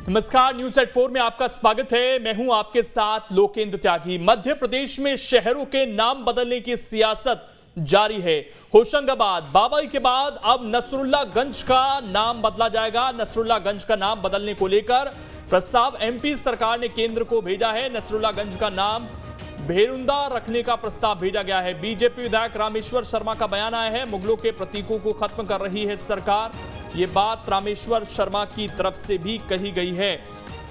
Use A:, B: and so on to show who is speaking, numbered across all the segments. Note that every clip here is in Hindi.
A: नमस्कार, न्यूज एट 4 में आपका स्वागत है। मैं हूं आपके साथ लोकेंद्र त्यागी। मध्य प्रदेश में शहरों के नाम बदलने की सियासत जारी है। होशंगाबाद बाबई के बाद अब नसरुल्लागंज का नाम बदला जाएगा। नसरुल्लागंज का नाम बदलने को लेकर प्रस्ताव एमपी सरकार ने केंद्र को भेजा है। नसरुल्लागंज का नाम भेरुंदा रखने का प्रस्ताव भेजा गया है। बीजेपी विधायक रामेश्वर शर्मा का बयान आया है। मुगलों के प्रतीकों को खत्म कर रही है सरकार। ये बात रामेश्वर शर्मा की तरफ से भी कही गई है।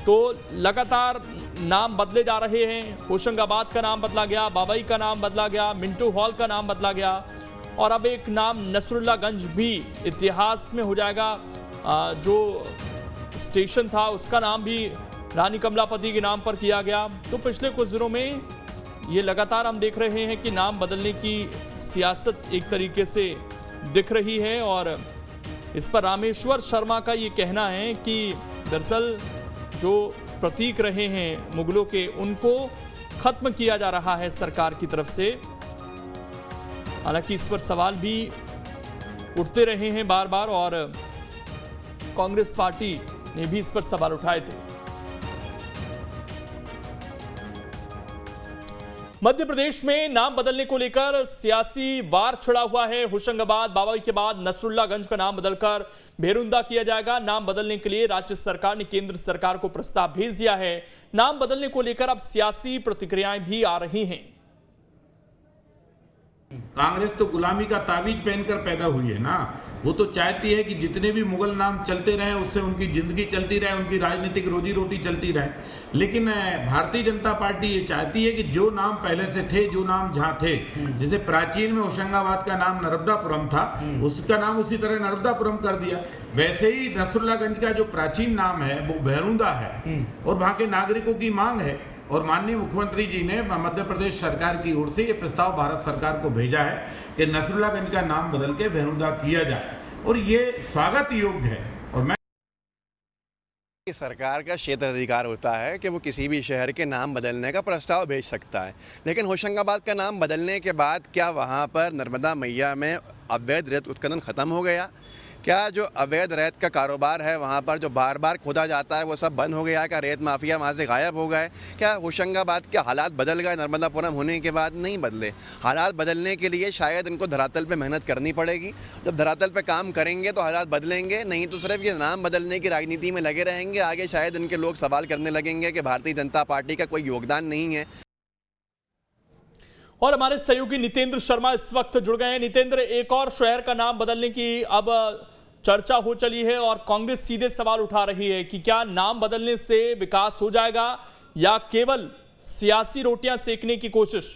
A: तो लगातार नाम बदले जा रहे हैं। होशंगाबाद का नाम बदला गया, बाबई का नाम बदला गया, मिंटो हॉल का नाम बदला गया और अब एक नाम नसरुल्लागंज भी इतिहास में हो जाएगा। जो स्टेशन था उसका नाम भी रानी कमलापति के नाम पर किया गया। तो पिछले कुछ दिनों में ये लगातार हम देख रहे हैं कि नाम बदलने की सियासत एक तरीके से दिख रही है और इस पर रामेश्वर शर्मा का ये कहना है कि दरअसल जो प्रतीक रहे हैं मुगलों के, उनको खत्म किया जा रहा है सरकार की तरफ से। हालांकि इस पर सवाल भी उठते रहे हैं बार बार और कांग्रेस पार्टी ने भी इस पर सवाल उठाए थे। मध्य प्रदेश में नाम बदलने को लेकर सियासी वार छिड़ा हुआ है। होशंगाबाद बाबई के बाद नसरुल्लागंज का नाम बदलकर भेरुंदा किया जाएगा। नाम बदलने के लिए राज्य सरकार ने केंद्र सरकार को प्रस्ताव भेज दिया है। नाम बदलने को लेकर अब सियासी प्रतिक्रियाएं भी आ रही हैं।
B: कांग्रेस तो गुलामी का तावीज पहनकर पैदा हुई है ना। वो तो चाहती है कि जितने भी मुगल नाम चलते रहें, उससे उनकी जिंदगी चलती रहे, उनकी राजनीतिक रोजी रोटी चलती रहे। लेकिन भारतीय जनता पार्टी ये चाहती है कि जो नाम पहले से थे, जो नाम जहाँ थे, जैसे प्राचीन में होशंगाबाद का नाम नर्मदापुरम था, उसका नाम उसी तरह नर्मदापुरम कर दिया। वैसे ही नसरुल्लागंज का जो प्राचीन नाम है वो भेरुंदा है और वहाँ के नागरिकों की मांग है। और माननीय मुख्यमंत्री जी ने मध्य प्रदेश सरकार की ओर से ये प्रस्ताव भारत सरकार को भेजा है कि नसरुल्लागंज का नाम बदल के भेरुंदा किया जाए और ये स्वागत योग्य है। और मैं
C: सरकार का क्षेत्राधिकार होता है कि वो किसी भी शहर के नाम बदलने का प्रस्ताव भेज सकता है। लेकिन होशंगाबाद का नाम बदलने के बाद क्या वहाँ पर नर्मदा मैया में अवैध रेत उत्खनन ख़त्म हो गया? क्या जो अवैध रेत का कारोबार है वहाँ पर जो बार बार खोदा जाता है वो सब बंद हो गया? क्या रेत माफिया वहाँ से गायब हो गए? क्या होशंगाबाद के हालात बदल गए नर्मदापुरम होने के बाद? नहीं बदले। हालात बदलने के लिए शायद इनको धरातल पे मेहनत करनी पड़ेगी। जब धरातल पे काम करेंगे तो हालात बदलेंगे, नहीं तो सिर्फ ये नाम बदलने की राजनीति में लगे रहेंगे। आगे शायद इनके लोग सवाल करने लगेंगे कि भारतीय जनता पार्टी का कोई योगदान नहीं है।
A: और हमारे सहयोगी नितेंद्र शर्मा इस वक्त जुड़ गए हैं। नितेंद्र, एक और शहर का नाम बदलने की अब चर्चा हो चली है और कांग्रेस सीधे सवाल उठा रही है कि क्या नाम बदलने से विकास हो जाएगा या केवल सियासी रोटियां सेकने की कोशिश?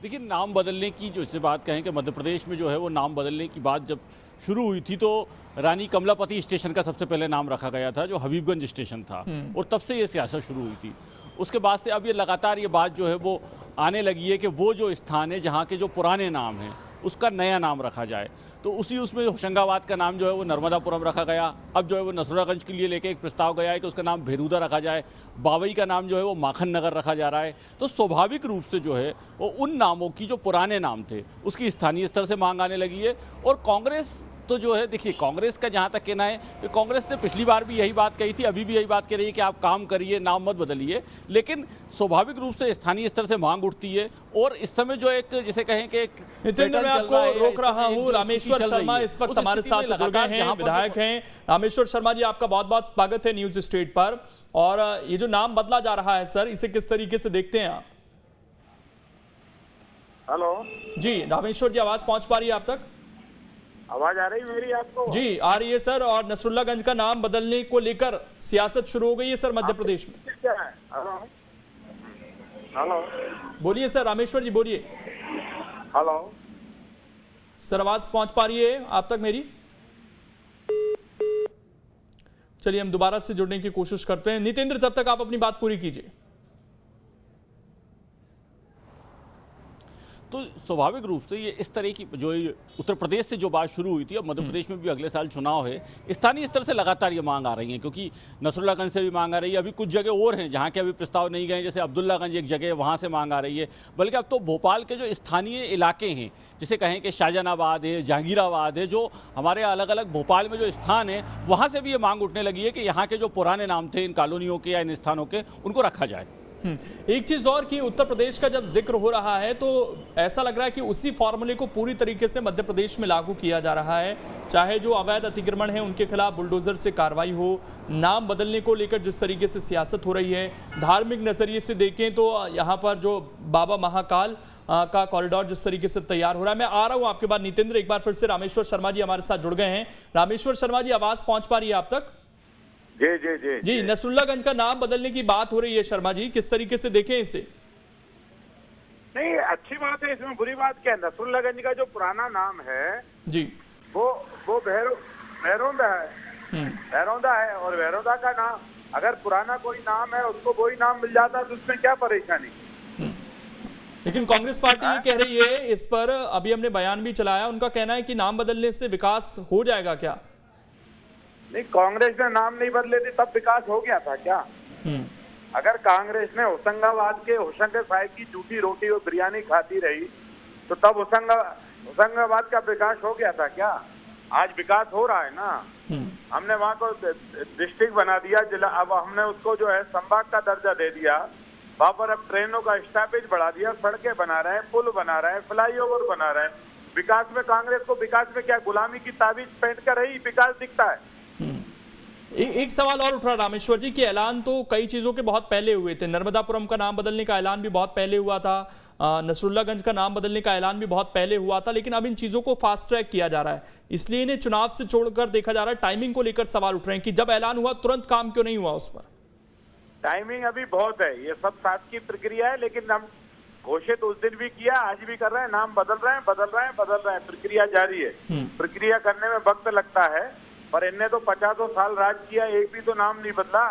D: देखिए, नाम बदलने की जो इसे बात कहें कि मध्य प्रदेश में जो है वो नाम बदलने की बात जब शुरू हुई थी तो रानी कमलापति स्टेशन का सबसे पहले नाम रखा गया था, जो हबीबगंज स्टेशन था, और तब से ये सियासत शुरू हुई थी। उसके बाद से अब ये लगातार ये बात जो है वो आने लगी है कि वो जो स्थान है जहाँ के जो पुराने नाम हैं उसका नया नाम रखा जाए। तो उसमें होशंगाबाद का नाम जो है वो नर्मदापुरम रखा गया। अब जो है वो नसरुल्लागंज के लिए लेके एक प्रस्ताव गया है कि उसका नाम भेरुदा रखा जाए। बाबई का नाम जो है वो माखन नगर रखा जा रहा है। तो स्वाभाविक रूप से जो है वो उन नामों की जो पुराने नाम थे उसकी स्थानीय स्तर से मांग आने लगी है। और कांग्रेस तो जो है, देखिए, कांग्रेस का जहाँ तक कहना है कि कांग्रेस ने पिछली बार भी यही बात कही थी, अभी भी यही बात कह रही है कि आप काम करिए, नाम मत बदलिए। लेकिन स्वाभाविक रूप से स्थानीय स्तर से मांग उठती है और इस समय जो एक जिसे कहें कि
A: नितेंद्र, मैं आपको रोक रहा हूं। रामेश्वर शर्मा इस वक्त हमारे साथ जुड़ गए हैं, विधायक हैं। रामेश्वर शर्मा जी, आपका बहुत बहुत स्वागत है न्यूज स्टेट पर। और ये जो नाम बदला जा रहा है सर, इसे किस तरीके से देखते हैं आप?
E: हेलो
A: जी रामेश्वर जी, आवाज पहुंच पा रही है आप तक?
E: आवाज आ रही मेरी आपको?
A: जी आ रही है सर। और नसरुल्लागंज का नाम बदलने को लेकर सियासत शुरू हो गई है सर मध्य प्रदेश में।
E: क्या है? हेलो हेलो
A: बोलिए सर, रामेश्वर जी बोलिए।
E: हेलो
A: सर, आवाज पहुंच पा रही है आप तक मेरी? चलिए हम दोबारा से जुड़ने की कोशिश करते हैं। नितेंद्र, तब तक आप अपनी बात पूरी कीजिए।
D: तो स्वाभाविक रूप से ये इस तरह की जो उत्तर प्रदेश से जो बात शुरू हुई थी, अब मध्य प्रदेश में भी अगले साल चुनाव है, स्थानीय स्तर से लगातार ये मांग आ रही है, क्योंकि नसरुल्लागंज से भी मांग आ रही है, अभी कुछ जगह और हैं जहाँ के अभी प्रस्ताव नहीं गए, जैसे अब्दुल्लागंज एक जगह वहाँ से मांग आ रही है, बल्कि अब तो भोपाल के जो स्थानीय इलाके हैं, जिसे कहें कि शाहजहानाबाद है, जहांगीराबाद है, जो हमारे अलग अलग भोपाल में जो स्थान है, वहाँ से भी ये मांग उठने लगी है कि यहाँ के जो पुराने नाम थे इन कॉलोनियों के या इन स्थानों के, उनको रखा जाए।
A: एक चीज और कि उत्तर प्रदेश का जब जिक्र हो रहा है तो ऐसा लग रहा है कि उसी फॉर्मूले को पूरी तरीके से मध्य प्रदेश में लागू किया जा रहा है, चाहे जो अवैध अतिक्रमण है उनके खिलाफ बुलडोजर से कार्रवाई हो, नाम बदलने को लेकर जिस तरीके से सियासत हो रही है, धार्मिक नजरिए से देखें तो यहाँ पर जो बाबा महाकाल का कॉरिडोर जिस तरीके से तैयार हो रहा है। मैं आ रहा हूं आपके बाद नितेंद्र, एक बार फिर से रामेश्वर शर्मा जी हमारे साथ जुड़ गए हैं। रामेश्वर शर्मा जी, आवाज पहुंच पा रही है आप तक?
E: जी जी जी
A: जी, नसरुल्लागंज का नाम बदलने की बात हो रही है, शर्मा जी किस तरीके से देखें इसे?
E: नहीं, अच्छी बात है, इसमें बुरी बात क्या है? नसरुल्लागंज का जो पुराना नाम है
A: जी
E: वो भैरौंदा है, भैरौंदा है, और भैरौंदा का नाम अगर पुराना कोई नाम है उसको वही नाम मिल जाता तो उसमें क्या परेशानी?
A: लेकिन कांग्रेस पार्टी ये कह रही है, इस पर अभी हमने बयान भी चलाया, उनका कहना है कि नाम बदलने से विकास हो जाएगा क्या?
E: नहीं, कांग्रेस ने नाम नहीं बदले थे तब विकास हो गया था क्या? अगर कांग्रेस ने होशंगाबाद के होशंगर साहिब की झूठी रोटी और बिरयानी खाती रही तो तब होशंगाबाद का विकास हो गया था क्या? आज विकास हो रहा है ना। हमने वहां को डिस्ट्रिक्ट बना दिया, जिला, अब हमने उसको जो है संभाग का दर्जा दे दिया, वहां पर अब ट्रेनों का स्टॉपेज बढ़ा दिया, सड़कें बना रहे हैं, पुल बना रहे हैं, फ्लाईओवर बना रहे हैं। विकास में कांग्रेस को विकास में क्या गुलामी की ताबीज पहन कर ही विकास दिखता है?
A: एक सवाल और उठ रहा रामेश्वर जी कि ऐलान तो कई चीजों के बहुत पहले हुए थे, नर्मदापुरम का नाम बदलने का ऐलान भी बहुत पहले हुआ था, नसरुल्लागंज का नाम बदलने का ऐलान भी बहुत पहले हुआ था, लेकिन अब इन चीजों को फास्ट ट्रैक किया जा रहा है, इसलिए इन्हें चुनाव से छोड़कर देखा जा रहा है। टाइमिंग को लेकर सवाल उठ रहे हैं कि जब ऐलान हुआ तुरंत काम क्यों नहीं हुआ उस पर?
E: टाइमिंग अभी बहुत है, ये सब साथ की प्रक्रिया है, लेकिन हम घोषित उस दिन भी किया, आज भी कर रहे हैं, नाम बदल रहे हैं, प्रक्रिया जारी है। प्रक्रिया करने में वक्त लगता है, पर इनने तो 50 साल राज किया, एक भी तो नाम नहीं बदला।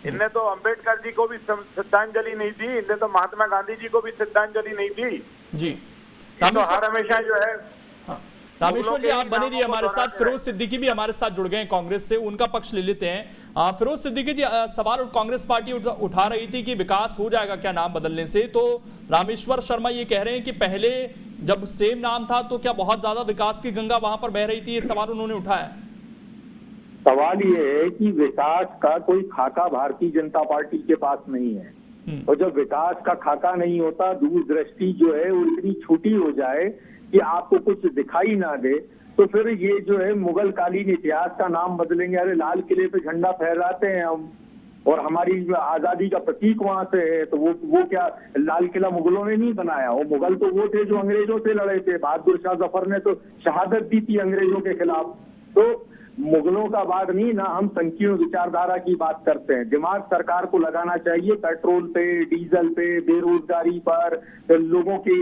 E: इनने तो अंबेडकर जी को भी श्रद्धांजलि नहीं दी, इनने तो महात्मा गांधी जी को भी श्रद्धांजलि नहीं दी
A: जी।
E: तो हर हमेशा जो है।
A: रामेश्वर जी, आप बने रहिए हमारे साथ। फिरोज सिद्दीकी भी हमारे साथ जुड़ गए हैं कांग्रेस से, उनका पक्ष ले लेते हैं। फिरोज सिद्दीकी जी, सवाल कांग्रेस पार्टी उठा रही थी कि विकास हो जाएगा क्या नाम बदलने से, तो रामेश्वर शर्मा ये कह रहे हैं कि पहले जब सेम नाम था तो क्या बहुत ज्यादा विकास की गंगा वहां पर बह रही थी, ये सवाल उन्होंने उठाया।
F: सवाल ये है कि विकास का कोई खाका भारतीय जनता पार्टी के पास नहीं है, और जब विकास का खाका नहीं होता, दूरदृष्टि जो है वो इतनी छोटी हो जाए कि आपको कुछ दिखाई ना दे, तो फिर ये जो है मुगल कालीन इतिहास का नाम बदलेंगे। अरे लाल किले पे झंडा फहराते हैं हम, और हमारी आजादी का प्रतीक वहां से है, तो वो क्या लाल किला मुगलों ने नहीं बनाया? वो मुगल तो वो थे जो अंग्रेजों से लड़े थे, बहादुर शाह जफर ने तो शहादत दी थी अंग्रेजों के खिलाफ। तो मुगलों का बात नहीं ना, हम संकीर्ण विचारधारा की बात करते हैं। दिमाग सरकार को लगाना चाहिए पेट्रोल पे, डीजल पे, बेरोजगारी पर, लोगों की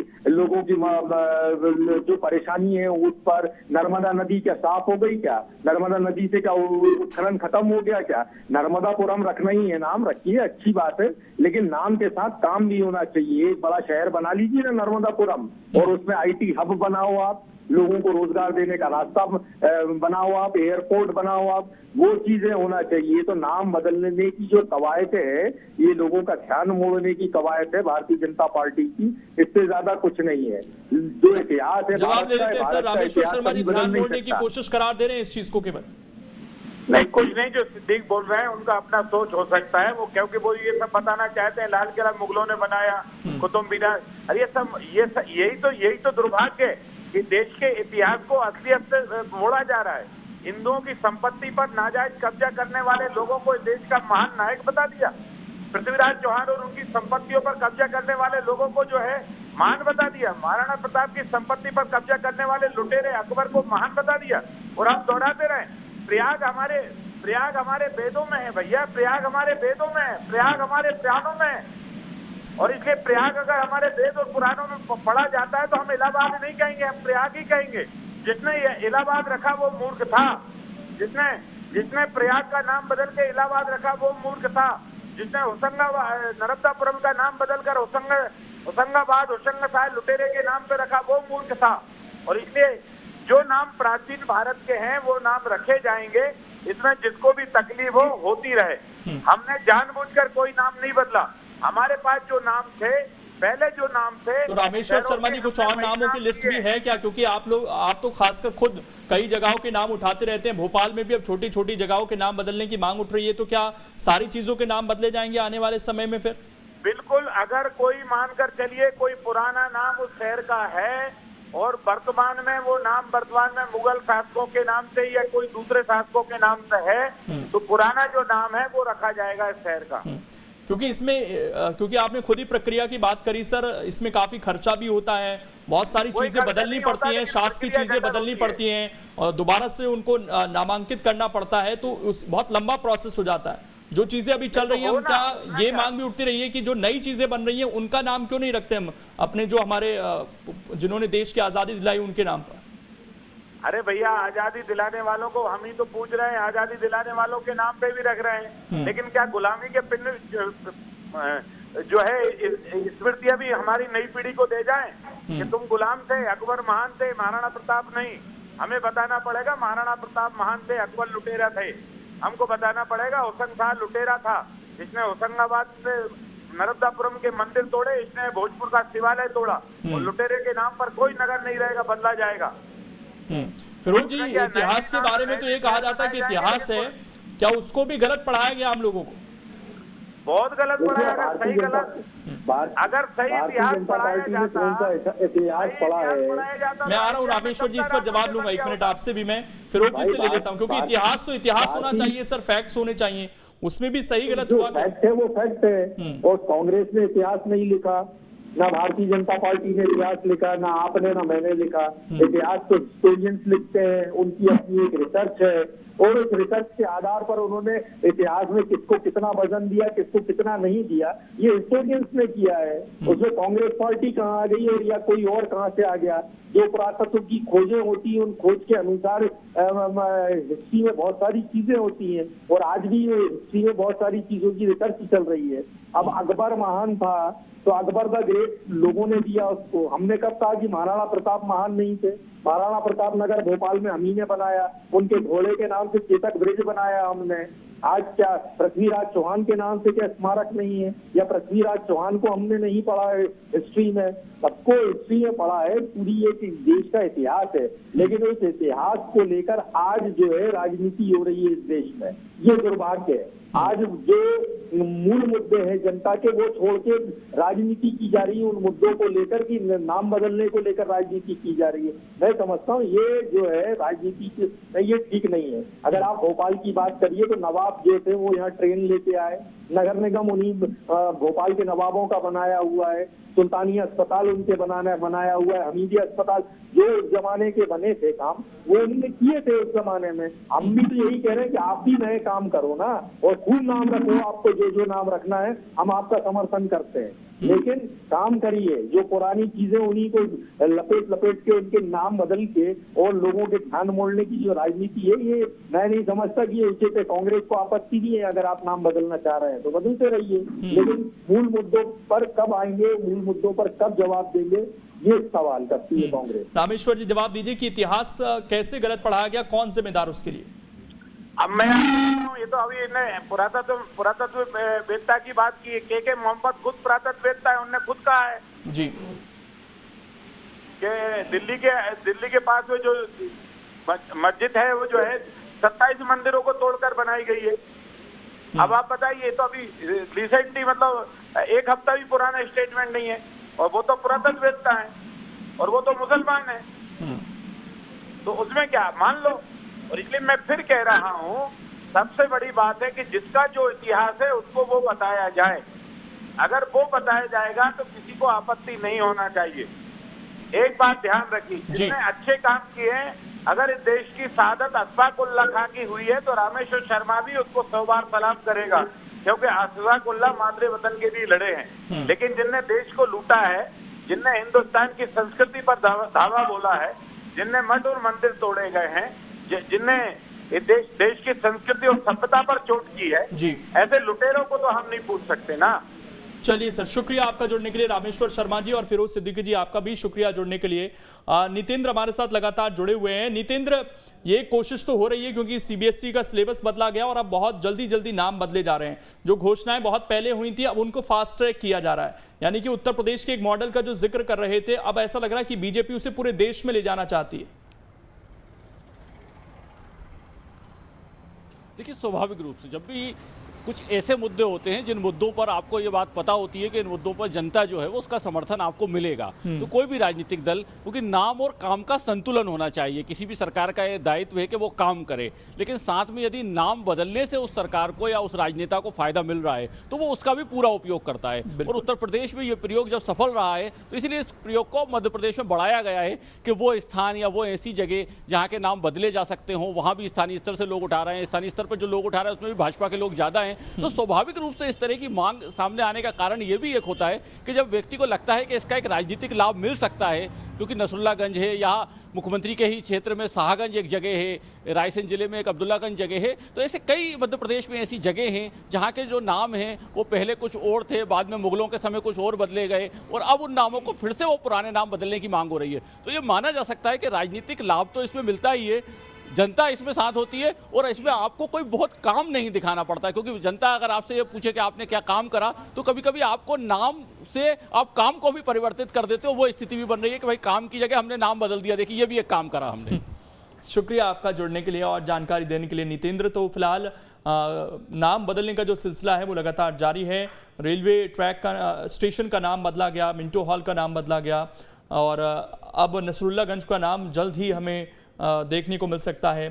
F: जो परेशानी है उस पर। नर्मदा नदी क्या साफ हो गई क्या? नर्मदा नदी से क्या उत्खनन खत्म हो गया क्या? नर्मदापुरम रखना ही है, नाम रखिए, अच्छी बात है, लेकिन नाम के साथ काम भी होना चाहिए। एक बड़ा शहर बना लीजिए ना नर्मदापुरम, और उसमें IT हब बनाओ आप, लोगों को रोजगार देने का रास्ता बनाओ आप, एयरपोर्ट बनाओ आप, वो चीजें होना चाहिए। तो नाम बदलने की जो कवायद है, ये लोगों का ध्यान मोड़ने की कवायद है भारतीय जनता पार्टी की, इससे ज्यादा कुछ नहीं है। जो इतिहास है,
A: जवाब ले लेते हैं सर। रामेश्वर शर्मा जी ध्यान मोड़ने की कोशिश करार दे रहे हैं इस चीज को केवल?
E: नहीं, कुछ नहीं, जो सिद्दीक बोल रहे हैं उनका अपना सोच हो सकता है, वो क्योंकि वो ये सब बताना चाहते हैं लाल किला मुगलों ने बनाया, कुतुब मीनार, अरे यही तो दुर्भाग्य है कि देश के इतिहास को असलियत से मोड़ा जा रहा है। हिंदुओं की संपत्ति पर नाजायज कब्जा करने वाले लोगों को देश का महान नायक बता दिया। पृथ्वीराज चौहान और उनकी संपत्तियों पर कब्जा करने वाले लोगों को जो है महान बता दिया। महाराणा प्रताप की संपत्ति पर कब्जा करने वाले लुटेरे अकबर को महान बता दिया, और हम दोहराते रहे। प्रयाग हमारे वेदों में है भैया, प्रयाग हमारे वेदों में है, प्रयाग हमारे पुराणों में है, और इसलिए प्रयाग अगर हमारे वेद और पुराणों में पढ़ा जाता है तो हम इलाहाबाद नहीं कहेंगे, हम प्रयाग ही कहेंगे। जिसने इलाहाबाद रखा वो मूर्ख था, जिसने प्रयाग का नाम बदल के इलाहाबाद रखा वो मूर्ख था, जिसने नर्मदापुरम का नाम बदलकर होशंगाबाद लुटेरे के नाम पे रखा, वो मूर्ख था। और इसलिए जो नाम प्राचीन भारत के हैं वो नाम रखे जाएंगे, इसमें जिसको भी तकलीफ हो होती रहे। हमने जानबूझकर कोई नाम नहीं बदला। हमारे पास जो नाम थे, पहले जो नाम थे,
A: तो रामेश्वर शर्मा जी, कुछ और नामों की लिस्ट भी है क्या? क्योंकि आप तो खासकर खुद कई जगहों के नाम उठाते रहते हैं। भोपाल में भी अब छोटी छोटी जगहों के नाम बदलने की मांग उठ रही है, तो क्या सारी चीजों के नाम बदले जाएंगे आने वाले समय में फिर?
E: बिल्कुल, अगर कोई मानकर चलिए कोई पुराना नाम उस शहर का है और वर्तमान में वो नाम वर्तमान में मुगल शासकों के नाम से या कोई दूसरे शासकों के नाम से है, तो पुराना जो नाम है वो रखा जाएगा इस शहर का।
A: क्योंकि आपने खुद ही प्रक्रिया की बात करी सर, इसमें काफी खर्चा भी होता है, बहुत सारी चीजें बदलनी पड़ती हैं, शासकीय चीजें बदलनी पड़ती हैं और दोबारा से उनको नामांकित करना पड़ता है, तो बहुत लंबा प्रोसेस हो जाता है। जो चीजें अभी चल रही हैं उनका ये मांग भी उठती रही है कि जो नई चीजें बन रही हैं उनका नाम क्यों नहीं रखते हम अपने जो हमारे जिन्होंने देश की आजादी दिलाई उनके नाम पर?
E: अरे भैया, आजादी दिलाने वालों को हम ही तो पूछ रहे हैं, आजादी दिलाने वालों के नाम पे भी रख रहे हैं, लेकिन क्या गुलामी के पिन जो है स्मृतियां भी हमारी नई पीढ़ी को दे जाएं कि तुम गुलाम थे, अकबर महान थे, महाराणा प्रताप नहीं? हमें बताना पड़ेगा महाराणा प्रताप महान थे, अकबर लुटेरा थे। हमको बताना पड़ेगा होशंग शाह लुटेरा था, जिसने होशंगाबाद से नर्मदापुरम के मंदिर तोड़े, इसने भोजपुर का शिवालय तोड़ा। और लुटेरे के नाम पर कोई नगर नहीं रहेगा, बदला जाएगा।
A: फिरोज जी, इतिहास के बारे में तो ये कहा जाता है कि इतिहास है, क्या उसको भी गलत पढ़ाया गया हम लोगों को?
E: बहुत गलत पढ़ाया। अगर सही इतिहास पढ़ाया जाता,
F: इतिहास पढ़ा है।
A: मैं आ रहा हूँ रामेश्वर जी, इस पर जवाब लूंगा। एक मिनट आपसे भी मैं फिरोज जी से ले लेता हूँ, क्योंकि इतिहास तो इतिहास होना चाहिए सर, फैक्ट्स होने चाहिए, उसमें भी सही गलत हुआ।
F: फैक्ट है वो फैक्ट है, और कांग्रेस ने इतिहास नहीं लिखा, ना भारतीय जनता पार्टी ने इतिहास लिखा, ना आपने ना मैंने लिखा। इतिहास तो हिस्टोरियंस लिखते हैं, उनकी अपनी एक रिसर्च है, और उस रिसर्च के आधार पर उन्होंने इतिहास में किसको कितना वजन दिया, किसको कितना नहीं दिया, ये हिस्टोरियंस ने किया है। उसमें कांग्रेस पार्टी कहाँ आ गई और या कोई और कहाँ से आ गया? जो पुरातत्व की खोजें होती हैं, उन खोज के अनुसार हिस्ट्री में बहुत सारी चीजें होती हैं, और आज भी हिस्ट्री में बहुत सारी चीजों की रिसर्च चल रही है। अब अकबर महान था तो अकबर द ग्रेट लोगों ने दिया उसको। हमने कब कहा कि महाराणा प्रताप महान नहीं थे? महाराणा प्रताप नगर भोपाल में हम ही ने बनाया, उनके घोड़े के नाम से चेतक ब्रिज बनाया हमने। आज क्या पृथ्वीराज चौहान के नाम से क्या स्मारक नहीं है? या पृथ्वीराज चौहान को हमने नहीं पढ़ा है हिस्ट्री में? सबको हिस्ट्री में पढ़ा है, पूरी एक देश का इतिहास है, लेकिन उस इतिहास को लेकर आज जो है राजनीति हो रही है इस देश में, ये दुर्भाग्य है। आज जो मूल मुद्दे हैं जनता के, वो छोड़ के राजनीति की जा रही है, उन मुद्दों को लेकर कि नाम बदलने को लेकर राजनीति की जा रही है। मैं समझता हूँ ये जो है राजनीति ये ठीक नहीं है। अगर आप भोपाल की बात करिए तो नवाब जो थे वो यहाँ ट्रेन लेके आए, नगर निगम उन्हीं भोपाल के नवाबों का बनाया हुआ है, सुल्तानी अस्पताल उनके बनाया हुआ है, हमीदी अस्पताल जो उस जमाने के बने थे काम, वो उन्होंने किए थे उस जमाने में। हम भी तो यही कह रहे हैं कि आप भी नए काम करो ना, और खूब नाम रखो, आपको जो नाम रखना है हम आपका समर्थन करते हैं, लेकिन काम करिए। जो पुरानी चीजें उन्हीं को लपेट के उनके नाम बदल के और लोगों के ध्यान मोड़ने की जो राजनीति है, ये मैं नहीं समझता कि ये उचित है। कांग्रेस को आपत्ति नहीं है, अगर आप नाम बदलना चाह रहे हैं तो बदलते रहिए, लेकिन मूल मुद्दों पर कब आएंगे, मूल मुद्दों पर कब जवाब देंगे, ये सवाल करती है कांग्रेस।
A: रामेश्वर जी, जवाब दीजिए कि इतिहास कैसे गलत पढ़ाया गया, कौन जिम्मेदार उसके लिए?
E: अब मैं ये तो अभी पुरातत्व वेदता की बात की, के मोहम्मद खुद पुरातत्व वेदता है, उन्होंने खुद कहा है
A: जी
E: कि दिल्ली के पास में जो मस्जिद है वो जो है 27 मंदिरों को तोड़कर बनाई गई है। अब आप बताइए, तो अभी रिसेंटली मतलब एक हफ्ता भी पुराना स्टेटमेंट नहीं है, और वो तो पुरातत्व वेदता है और वो तो मुसलमान है, तो उसमें क्या मान लो। और इसलिए मैं फिर कह रहा हूँ, सबसे बड़ी बात है कि जिसका जो इतिहास है उसको वो बताया जाए। अगर वो बताया जाएगा तो किसी को आपत्ति नहीं होना चाहिए। एक बात ध्यान रखिए, जिसने अच्छे काम किए हैं, अगर इस देश की शहादत अशफाक उल्लाह खां की हुई है तो रामेश्वर शर्मा भी उसको 100 बार सलाम करेगा, क्योंकि अशफाक उल्लाह मातृ वतन के लिए लड़े हैं। लेकिन जिनने देश को लूटा है, जिनने हिंदुस्तान की संस्कृति पर धावा बोला है, जिनने मठ और मंदिर तोड़े गए हैं, जिनने देश की संस्कृति और सभ्यता पर चोट की है, ऐसे लुटेरों को तो हम नहीं पूछ सकते ना।
A: चलिए सर, शुक्रिया आपका जुड़ने के लिए, रामेश्वर शर्मा जी, और फिरोज सिद्दीकी जी आपका भी शुक्रिया जुड़ने के लिए। नितेंद्र हमारे साथ लगातार जुड़े हुए हैं। नितेंद्र, ये कोशिश तो हो रही है क्योंकि सीबीएसई का सिलेबस बदला गया और अब बहुत जल्दी जल्दी नाम बदले जा रहे हैं। जो घोषणाएं बहुत पहले हुई थी अब उनको फास्ट ट्रैक किया जा रहा है, यानी कि उत्तर प्रदेश के एक मॉडल का जो जिक्र कर रहे थे, अब ऐसा लग रहा है कि बीजेपी उसे पूरे देश में ले जाना चाहती है।
D: देखिए, स्वाभाविक रूप से जब भी कुछ ऐसे मुद्दे होते हैं जिन मुद्दों पर आपको ये बात पता होती है कि इन मुद्दों पर जनता जो है वो उसका समर्थन आपको मिलेगा, तो कोई भी राजनीतिक दल, क्योंकि नाम और काम का संतुलन होना चाहिए, किसी भी सरकार का ये दायित्व है कि वो काम करे, लेकिन साथ में यदि नाम बदलने से उस सरकार को या उस राजनेता को फायदा मिल रहा है तो वो उसका भी पूरा उपयोग करता है। और उत्तर प्रदेश में ये प्रयोग जब सफल रहा है तो इसलिए इस प्रयोग को मध्य प्रदेश में बढ़ाया गया है कि वो स्थान या वो ऐसी जगह जहाँ के नाम बदले जा सकते हों, वहाँ भी स्थानीय स्तर से लोग उठा रहे हैं। स्थानीय स्तर पर जो लोग उठा रहे हैं उसमें भी भाजपा के लोग ज़्यादा हैं, तो स्वाभाविक रूप से इस तरह की मांग सामने आने का कारण ये भी एक होता है कि जब व्यक्ति को लगता है कि इसका एक राजनीतिक लाभ मिल सकता है, क्योंकि नसरुल्लागंज है, यहाँ मुख्यमंत्री के ही क्षेत्र में शाहगंज एक जगह है, रायसेन जिले में एक अब्दुल्लागंज जगह है, तो ऐसे कई मध्य प्रदेश में ऐसी जगह हैं जहाँ के जो नाम हैं वो पहले कुछ और थे, बाद में मुगलों के समय कुछ और बदले गए और अब उन नामों को फिर से वो पुराने नाम बदलने की मांग हो रही है। तो ये माना जा सकता है कि राजनीतिक लाभ तो इसमें मिलता ही है, जनता इसमें साथ होती है और इसमें आपको कोई बहुत काम नहीं दिखाना पड़ता है, क्योंकि जनता अगर आपसे ये पूछे कि आपने क्या काम करा तो कभी कभी आपको नाम से आप काम को भी परिवर्तित कर देते हो। वो स्थिति भी बन रही है कि भाई काम की जगह हमने नाम बदल दिया, देखिए ये भी एक काम करा हमने।
A: शुक्रिया आपका जुड़ने के लिए और जानकारी देने के लिए नितेंद्र। तो फिलहाल नाम बदलने का जो सिलसिला है वो लगातार जारी है। रेलवे ट्रैक का, स्टेशन का नाम बदला गया, मिंटो हॉल का नाम बदला गया और अब नसरुल्लागंज का नाम जल्द ही हमें देखने को मिल सकता है।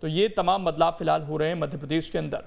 A: तो ये तमाम बदलाव फिलहाल हो रहे हैं मध्य प्रदेश के अंदर।